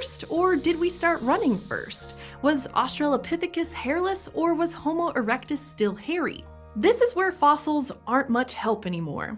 first, or did we start running first? Was Australopithecus hairless, or was Homo erectus still hairy? This is where fossils aren't much help anymore.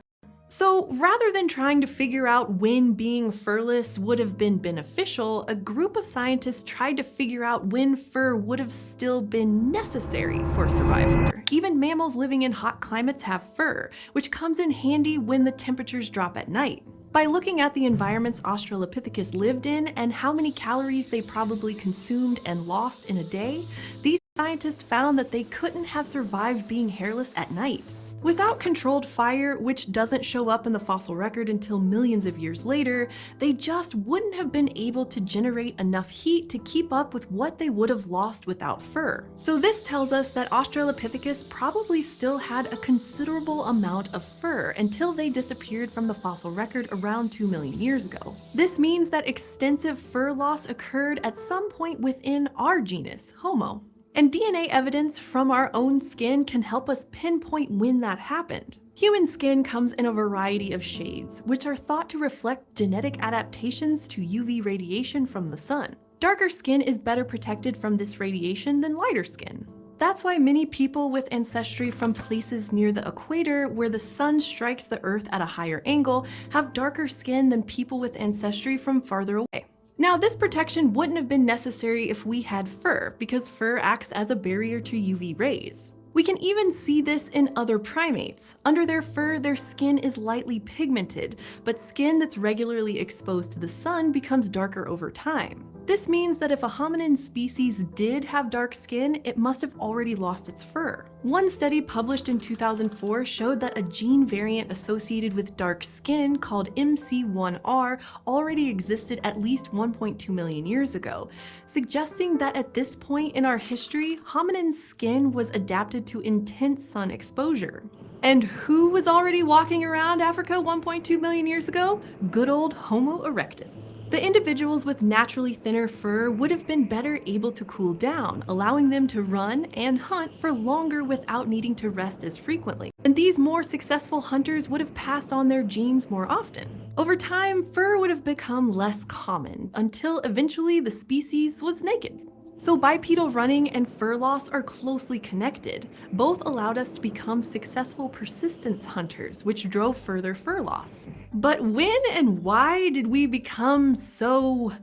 So rather than trying to figure out when being furless would have been beneficial, a group of scientists tried to figure out when fur would have still been necessary for survival. Even mammals living in hot climates have fur, which comes in handy when the temperatures drop at night. By looking at the environments Australopithecus lived in and how many calories they probably consumed and lost in a day, these scientists found that they couldn't have survived being hairless at night. Without controlled fire, which doesn't show up in the fossil record until millions of years later, they just wouldn't have been able to generate enough heat to keep up with what they would have lost without fur. So this tells us that Australopithecus probably still had a considerable amount of fur until they disappeared from the fossil record around 2 million years ago. This means that extensive fur loss occurred at some point within our genus, Homo. And DNA evidence from our own skin can help us pinpoint when that happened. Human skin comes in a variety of shades, which are thought to reflect genetic adaptations to UV radiation from the sun. Darker skin is better protected from this radiation than lighter skin. That's why many people with ancestry from places near the equator, where the sun strikes the earth at a higher angle, have darker skin than people with ancestry from farther away. Now, this protection wouldn't have been necessary if we had fur, because fur acts as a barrier to UV rays. We can even see this in other primates. Under their fur, their skin is lightly pigmented, but skin that's regularly exposed to the sun becomes darker over time. This means that if a hominin species did have dark skin, it must have already lost its fur. One study published in 2004 showed that a gene variant associated with dark skin called MC1R already existed at least 1.2 million years ago, suggesting that at this point in our history, hominin skin was adapted to intense sun exposure. And who was already walking around Africa 1.2 million years ago? Good old Homo erectus. The individuals with naturally thinner fur would have been better able to cool down, allowing them to run and hunt for longer without needing to rest as frequently. And these more successful hunters would have passed on their genes more often. Over time, fur would have become less common, until eventually the species was naked. So bipedal running and fur loss are closely connected. Both allowed us to become successful persistence hunters, which drove further fur loss. But when and why did we become so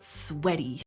sweaty?